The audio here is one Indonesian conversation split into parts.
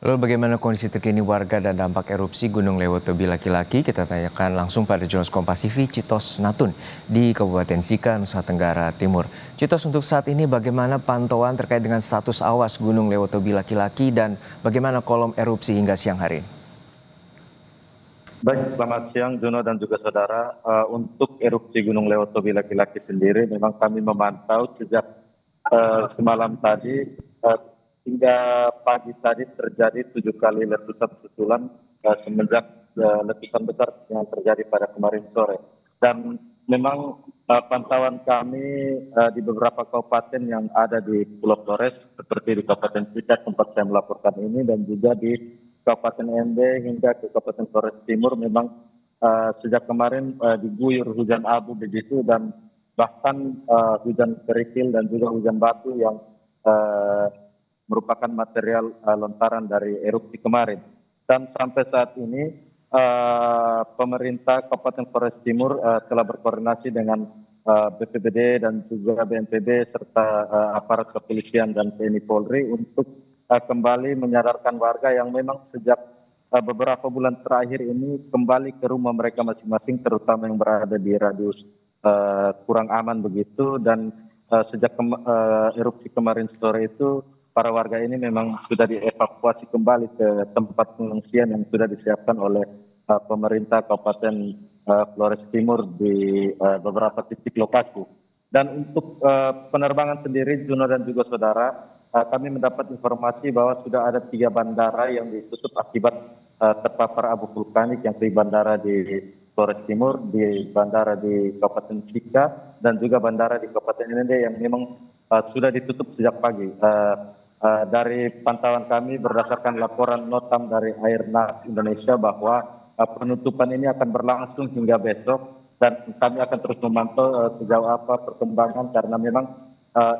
Lalu bagaimana kondisi terkini warga dan dampak erupsi Gunung Lewotobi laki-laki? Kita tanyakan langsung pada jurnalis Kompas TV Citos Natun di Kabupaten Sika, Nusa Tenggara Timur. Citos, untuk saat ini bagaimana pantauan terkait dengan status awas Gunung Lewotobi laki-laki dan bagaimana kolom erupsi hingga siang hari ini? Baik, selamat siang Juno dan juga saudara. Untuk erupsi Gunung Lewotobi laki-laki sendiri memang kami memantau sejak semalam tadi hingga pagi tadi terjadi 7 kali letusan susulan semenjak letusan besar yang terjadi pada kemarin sore. Dan memang pantauan kami di beberapa kabupaten yang ada di Pulau Flores seperti di Kabupaten Sika tempat saya melaporkan ini dan juga di Kabupaten ND hingga ke Kabupaten Flores Timur memang sejak kemarin diguyur hujan abu begitu dan bahkan hujan kerikil dan juga hujan batu yang merupakan material lontaran dari erupsi kemarin. Dan sampai saat ini pemerintah Kabupaten Flores Timur telah berkoordinasi dengan BPBD dan juga BNPB serta aparat kepolisian dan TNI Polri untuk kembali menyadarkan warga yang memang sejak beberapa bulan terakhir ini kembali ke rumah mereka masing-masing, terutama yang berada di radius kurang aman begitu. Dan sejak erupsi kemarin sore itu para warga ini memang sudah dievakuasi kembali ke tempat pengungsian yang sudah disiapkan oleh pemerintah Kabupaten Flores Timur di beberapa titik lokasi. Dan untuk penerbangan sendiri, Juno dan juga saudara, kami mendapat informasi bahwa sudah ada 3 bandara yang ditutup akibat terpapar abu vulkanik, yang di bandara di Flores Timur, di bandara di Kabupaten Sika, dan juga bandara di Kabupaten ND yang memang sudah ditutup sejak pagi. Dari pantauan kami berdasarkan laporan notam dari Airnav Indonesia bahwa penutupan ini akan berlangsung hingga besok dan kami akan terus memantau sejauh apa perkembangan karena memang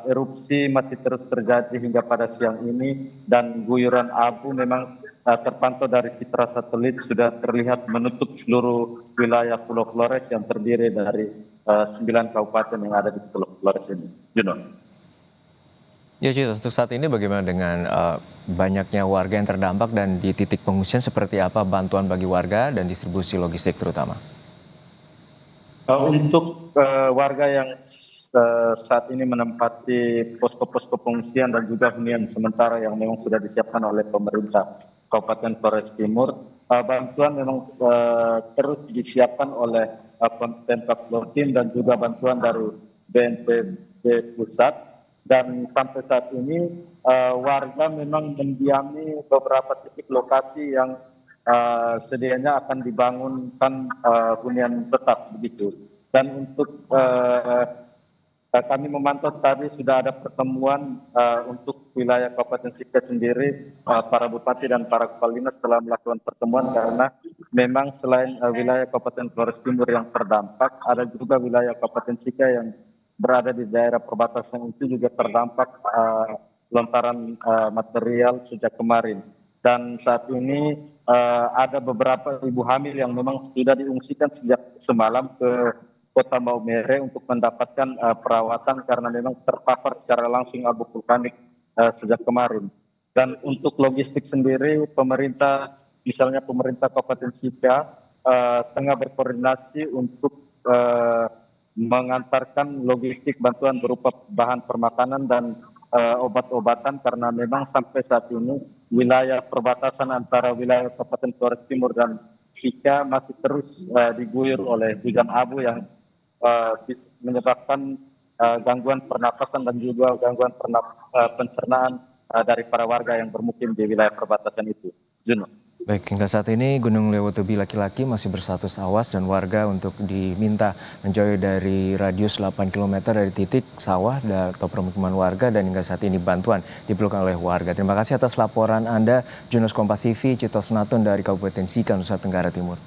erupsi masih terus terjadi hingga pada siang ini dan guyuran abu memang terpantau dari citra satelit sudah terlihat menutup seluruh wilayah Pulau Flores yang terdiri dari 9 kabupaten yang ada di Pulau Flores ini. Juno. Ya Citos, untuk saat ini bagaimana dengan banyaknya warga yang terdampak dan di titik pengungsian seperti apa bantuan bagi warga dan distribusi logistik terutama? Untuk warga yang saat ini menempati posko-posko pengungsian dan juga hunian sementara yang memang sudah disiapkan oleh pemerintah Kabupaten Flores Timur, bantuan memang terus disiapkan oleh Pemkab Flores dan juga bantuan dari BNPB pusat. Dan sampai saat ini warga memang mendiami beberapa titik lokasi yang sedianya akan dibangunkan hunian tetap begitu. Dan untuk kami memantau tadi sudah ada pertemuan untuk wilayah Kabupaten Sika sendiri, para bupati dan para kepala dinas telah melakukan pertemuan karena memang selain wilayah Kabupaten Flores Timur yang terdampak, ada juga wilayah Kabupaten Sika yang berada di daerah perbatasan itu juga terdampak lontaran material sejak kemarin. Dan saat ini ada beberapa ibu hamil yang memang sudah diungsikan sejak semalam ke Kota Maumere untuk mendapatkan perawatan karena memang terpapar secara langsung abu vulkanik sejak kemarin. Dan untuk logistik sendiri, pemerintah, misalnya pemerintah Kabupaten Sika tengah berkoordinasi untuk mengantarkan logistik bantuan berupa bahan permakanan dan obat-obatan karena memang sampai saat ini wilayah perbatasan antara wilayah Kabupaten Flores Timur dan Sika masih terus diguyur oleh hujan abu yang menyebabkan gangguan pernapasan dan juga gangguan pencernaan dari para warga yang bermukim di wilayah perbatasan itu. Juno. Baik, hingga saat ini Gunung Lewotobi laki-laki masih berstatus awas dan warga untuk diminta menjauhi dari radius 8 km dari titik sawah atau permukiman warga dan hingga saat ini bantuan diperlukan oleh warga. Terima kasih atas laporan Anda, jurnalis Kompas TV Citos Natun dari Kabupaten Sika, Nusa Tenggara Timur.